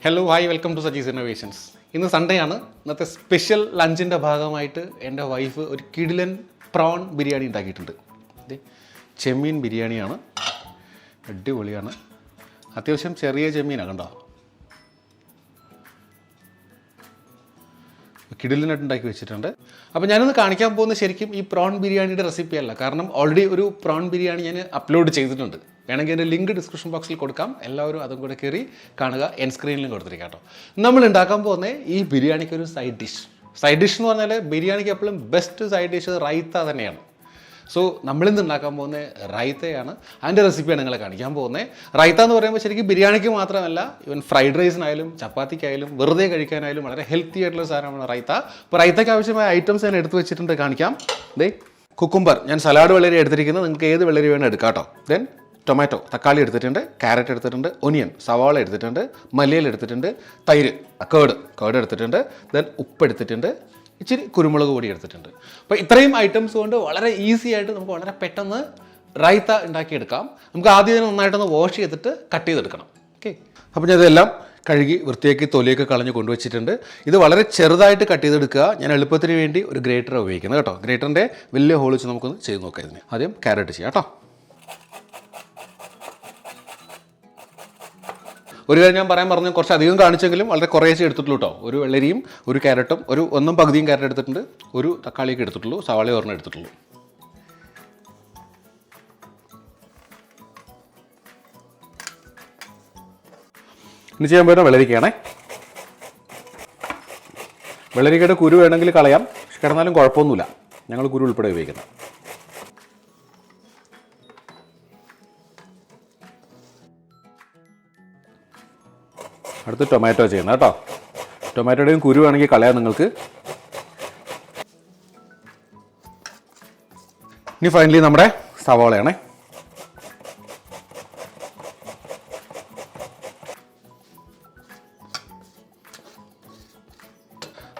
Hello hi welcome to Saji's innovations. ഇന്ന് Sunday ആണ്. ഇന്നത്തെ സ്പെഷ്യൽ ലഞ്ചിൻ്റെ ഭാഗമായിട്ട് എൻ്റെ വൈഫ് ഒരു കിടിലൻ പ്രോൺ ബിരിയാണി ഉണ്ടാക്കിയിട്ടുണ്ട്. ഇത് ചെമ്മീൻ ബിരിയാണിയാണ്, അടിപൊളിയാണ്. അത്യാവശ്യം ചെറിയ ചെമ്മീനാണ്, കണ്ടോ? കിടിലിനായിട്ട് ഉണ്ടാക്കി വെച്ചിട്ടുണ്ട്. അപ്പോൾ ഞാനൊന്ന് കാണിക്കാൻ പോകുന്നത് ശരിക്കും ഈ പ്രോൺ ബിരിയാണിയുടെ റെസിപ്പി അല്ല, കാരണം ഓൾറെഡി ഒരു പ്രോൺ ബിരിയാണി ഞാൻ അപ്ലോഡ് ചെയ്തിട്ടുണ്ട്. വേണമെങ്കിൽ എൻ്റെ ലിങ്ക് ഡിസ്ക്രിപ്ഷൻ ബോക്സിൽ കൊടുക്കാം, എല്ലാവരും അതും കൂടെ കയറി കാണുക. എൻ സ്ക്രീനിലും കൊടുത്തിരിക്കാം കേട്ടോ. നമ്മൾ ഉണ്ടാക്കാൻ പോകുന്ന ഈ ബിരിയാണിക്ക് ഒരു സൈഡ് ഡിഷ് എന്ന് പറഞ്ഞാൽ ബിരിയാണിക്ക് എപ്പോഴും ബെസ്റ്റ് സൈഡ് ഡിഷ് റൈത്ത തന്നെയാണ്. സോ നമ്മളിന്ന് ഉണ്ടാക്കാൻ പോകുന്ന റൈത്തയാണ്. അതിൻ്റെ റെസിപ്പിയാണ് നിങ്ങളെ കാണിക്കാൻ പോകുന്നത്. റൈത്ത എന്ന് പറയുമ്പോൾ ശരിക്കും ബിരിയാണിക്ക് മാത്രമല്ല, ഈവൻ ഫ്രൈഡ് റൈസിനായാലും ചപ്പാത്തിക്കായാലും വെറുതെ കഴിക്കാനായാലും വളരെ ഹെൽത്തി ആയിട്ടുള്ള സാധനമാണ് റൈത്ത. അപ്പോൾ റൈത്തയ്ക്ക് ആവശ്യമായ ഐറ്റംസ് ഞാൻ എടുത്ത് വെച്ചിട്ടുണ്ട്, കാണിക്കാം. ദേ കുക്കുംബർ, ഞാൻ സലാഡ് വെള്ളരി എടുത്തിരിക്കുന്നത്, നിങ്ങൾക്ക് ഏത് വെള്ളരി വേണം എടുക്കാം കേട്ടോ. ദെൻ ടൊമാറ്റോ, തക്കാളി എടുത്തിട്ടുണ്ട്, ക്യാരറ്റ് എടുത്തിട്ടുണ്ട്, ഒനിയൻ, സവാള എടുത്തിട്ടുണ്ട്, മല്ലിയില എടുത്തിട്ടുണ്ട്, തൈര്, കേട് എടുത്തിട്ടുണ്ട്, ദെൻ ഉപ്പ് എടുത്തിട്ടുണ്ട്, ഇച്ചിരി കുരുമുളക് പൊടി എടുത്തിട്ടുണ്ട്. അപ്പോൾ ഇത്രയും ഐറ്റംസ് കൊണ്ട് വളരെ ഈസി ആയിട്ട് നമുക്ക് വളരെ പെട്ടെന്ന് റൈത്ത ഉണ്ടാക്കിയെടുക്കാം. നമുക്ക് ആദ്യം ഇതിനെ നന്നായിട്ടൊന്ന് വാഷ് ചെയ്തിട്ട് കട്ട് ചെയ്തെടുക്കണം. ഓക്കെ, അപ്പോൾ ഞാൻ ഇതെല്ലാം കഴുകി വൃത്തിയാക്കി തൊലിയൊക്കെ കളഞ്ഞ് കൊണ്ടുവച്ചിട്ടുണ്ട്. ഇത് വളരെ ചെറുതായിട്ട് കട്ട് ചെയ്തെടുക്കുക. ഞാൻ എളുപ്പത്തിന് വേണ്ടി ഒരു ഗ്രേറ്റർ ഉപയോഗിക്കുന്നത് കേട്ടോ. ഗ്രേറ്ററിൻ്റെ വലിയ ഹോൾ വെച്ച് നമുക്കൊന്ന് ചെയ്ത് നോക്കാം. ഇതിന് ആദ്യം ക്യാരറ്റ് ചെയ്യാം കേട്ടോ. ഒരു കാര്യം ഞാൻ പറയാൻ പറഞ്ഞു, കുറച്ച് അധികം കാണിച്ചെങ്കിലും വളരെ കുറേശ്ശേ എടുത്തിട്ടുള്ളൂ കേട്ടോ. ഒരു വെള്ളരിയും ഒരു ക്യാരറ്റും ഒന്നും പകുതിയും ക്യാരറ്റ് എടുത്തിട്ടുണ്ട്, ഒരു തക്കാളിയൊക്കെ എടുത്തിട്ടുള്ളൂ, സവാള ഒരെണ്ണം എടുത്തിട്ടുള്ളൂ. ഇനി ചെയ്യാൻ പറ്റുന്ന വെള്ളരിക്കയാണേ. വെള്ളരിക്കയുടെ കുരു വേണമെങ്കിൽ കളയാം, പക്ഷെ കിടന്നാലും കുഴപ്പമൊന്നുമില്ല. ഞങ്ങൾ കുരു ഉൾപ്പെടെ ഉപയോഗിക്കുന്നത്. അടുത്ത് ടൊമാറ്റോ ചെയ്യുന്നത് കേട്ടോ. ടൊമാറ്റോയുടെയും കുരു വേണമെങ്കിൽ കളയാം നിങ്ങൾക്ക്. ഇനി ഫൈനലി നമ്മുടെ സവാളയാണേ.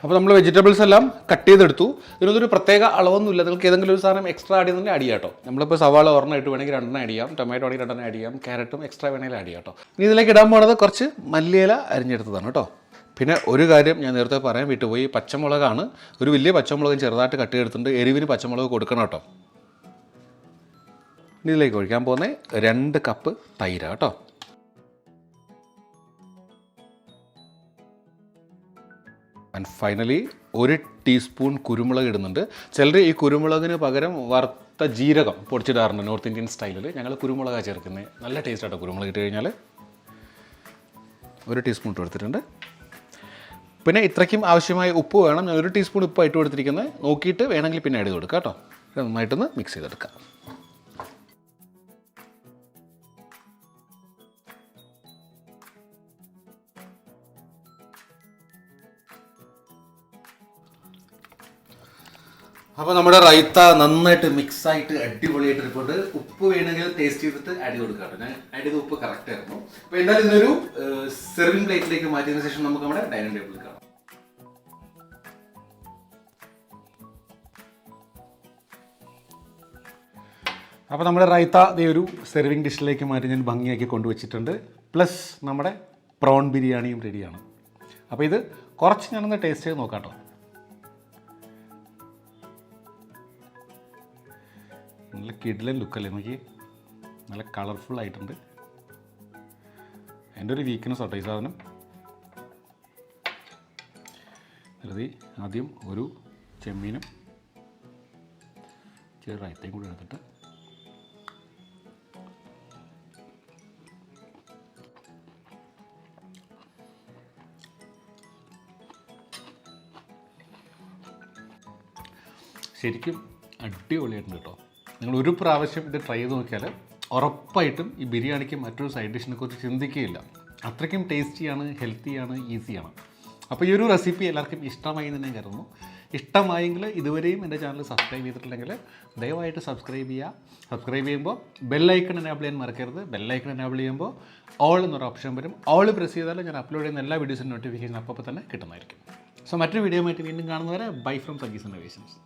അപ്പോൾ നമ്മൾ വെജിറ്റബിൾസ് എല്ലാം കട്ട് ചെയ്തെടുത്തു. ഇതിനൊരു പ്രത്യേക അളവൊന്നുമില്ല. നിങ്ങൾക്ക് ഏതെങ്കിലും ഒരു സാധനം എക്സ്ട്രാ ആഡ് ചെയ്യുന്നുണ്ടെങ്കിൽ ആഡ് ചെയ്യാം കേട്ടോ. നമ്മളിപ്പോൾ സവാള ഒരെണ്ണമായിട്ട് വേണമെങ്കിൽ രണ്ടെണ്ണം ആഡ് ചെയ്യാം, ടൊമാറ്റോ ആണെങ്കിൽ രണ്ടെണ്ണം ആഡ് ചെയ്യാം, ക്യാരറ്റും എക്സ്ട്രാ വേണമെങ്കിൽ ആഡ് ചെയ്യാം കേട്ടോ. ഇനി ഇതിലേക്ക് ഇടാൻ പോകുന്നത് കുറച്ച് മല്ലിയില അരിഞ്ഞെടുത്തതാണ് കേട്ടോ. പിന്നെ ഒരു കാര്യം ഞാൻ നേരത്തെ പറയാൻ വിട്ടുപോയി, പച്ചമുളകാണ്. ഒരു വലിയ പച്ചമുളക് ചെറുതായിട്ട് കട്ട് ചെയ്തെടുത്തിട്ടുണ്ട്. എരിവിന് പച്ചമുളക് കൊടുക്കണം കേട്ടോ. ഇനി ഇതിലേക്ക് ഒഴിക്കാൻ പോകുന്നത് 2 കപ്പ് തൈര് കേട്ടോ. ആൻഡ് ഫൈനലി 1 ടീസ്പൂൺ കുരുമുളക് ഇടുന്നുണ്ട്. ചിലർ ഈ കുരുമുളകിന് പകരം വറുത്ത ജീരകം പൊടിച്ചിടാറുണ്ട് നോർത്ത് ഇന്ത്യൻ സ്റ്റൈലിൽ. ഞങ്ങൾ കുരുമുളകാണ് ചേർക്കുന്നത്. നല്ല ടേസ്റ്റ് ആട്ടോ കുരുമുളക് ഇട്ട് കഴിഞ്ഞാൽ. 1 ടീസ്പൂൺ ഇട്ട് കൊടുത്തിട്ടുണ്ട്. പിന്നെ ഇത്രയ്ക്കും ആവശ്യമായ ഉപ്പ് വേണം. ഞാൻ 1 ടീസ്പൂൺ ഉപ്പ് ഇട്ട് കൊടുത്തിരിക്കുന്നത്. നോക്കിയിട്ട് വേണമെങ്കിൽ പിന്നെ ആഡ് ചെയ്ത് കൊടുക്കാം കേട്ടോ. നന്നായിട്ടൊന്ന് മിക്സ് ചെയ്തെടുക്കാം. അപ്പോൾ നമ്മുടെ റൈത്ത നന്നായിട്ട് മിക്സായിട്ട് അടിപൊളിയായിട്ട് ഇരിപ്പുണ്ട്. ഉപ്പ് വേണമെങ്കിൽ ടേസ്റ്റ് ചെയ്തിട്ട് ആഡ് ചെയ്ത് കൊടുക്കാം. ഞാൻ ആഡ് ചെയ്ത ഉപ്പ് കറക്റ്റ് ആയിരുന്നു. അപ്പോൾ എന്തായാലും ഇതിനൊരു സെർവിങ് പ്ലേറ്റിലേക്ക് മാറ്റിയതിനു ശേഷം നമുക്ക് നമ്മുടെ ഡൈനിങ് ടേബിളിൽ കാണാം. അപ്പോൾ നമ്മുടെ റൈത്ത ഈ ഒരു സെർവിങ് ഡിഷിലേക്ക് മാറ്റി ഞാൻ ഭംഗിയാക്കി കൊണ്ടുവച്ചിട്ടുണ്ട്. പ്ലസ് നമ്മുടെ പ്രോൺ ബിരിയാണിയും റെഡിയാണ്. അപ്പോൾ ഇത് കുറച്ച് ഞാനൊന്ന് ടേസ്റ്റ് ചെയ്ത് നോക്കാം കേട്ടോ. നല്ല കിടിലൻ ലുക്കല്ലേ നോക്കി, നല്ല കളർഫുൾ ആയിട്ടുണ്ട്. എൻ്റെ ഒരു വീക്ക്നെസ് ആട്ടോ ഈ സാധനം. വെറുതെ ആദ്യം ഒരു ചെമ്മീനും ചെറു റൈത്തയും കൂടി എടുത്തിട്ട് ശരിക്കും അടിപൊളിയായിട്ടുണ്ട് കേട്ടോ. നിങ്ങൾ ഒരു പ്രാവശ്യം ഇത് ട്രൈ ചെയ്ത് നോക്കിയാൽ ഉറപ്പായിട്ടും ഈ ബിരിയാണിക്ക് മറ്റൊരു സൈഡ് ഡിഷിനെ കുറിച്ച് ചിന്തിക്കുകയില്ല. അത്രയ്ക്കും ടേസ്റ്റിയാണ്, ഹെൽത്തിയാണ്, ഈസിയാണ്. അപ്പോൾ ഈ ഒരു റെസിപ്പി എല്ലാവർക്കും ഇഷ്ടമായി എന്ന് ഞാൻ കരുതുന്നു. ഇഷ്ടമായെങ്കിൽ ഇതുവരെയും എൻ്റെ ചാനൽ സബ്സ്ക്രൈബ് ചെയ്തിട്ടില്ലെങ്കിൽ ദയവായിട്ട് സബ്സ്ക്രൈബ് ചെയ്യുക. സബ്സ്ക്രൈബ് ചെയ്യുമ്പോൾ ബെല്ലൈക്കൺ എനേബിൾ ചെയ്യാൻ മറക്കരുത്. ബെല്ലൈക്കൺ എനേബിൾ ചെയ്യുമ്പോൾ ഓൾ എന്നൊരു ഓപ്ഷൻ വരും. ഓൾ പ്രസ് ചെയ്താൽ ഞാൻ അപ്ലോഡ് ചെയ്യുന്ന എല്ലാ വീഡിയോസിനും നോട്ടിഫിക്കേഷൻ അപ്പോൾ തന്നെ കിട്ടുന്നതായിരിക്കും. സോ മറ്റൊരു വീഡിയോ ആയിട്ട് വീണ്ടും കാണുന്നവരെ ബൈ ഫ്രം സജീസ് ഇന്നോവേഷൻസ്.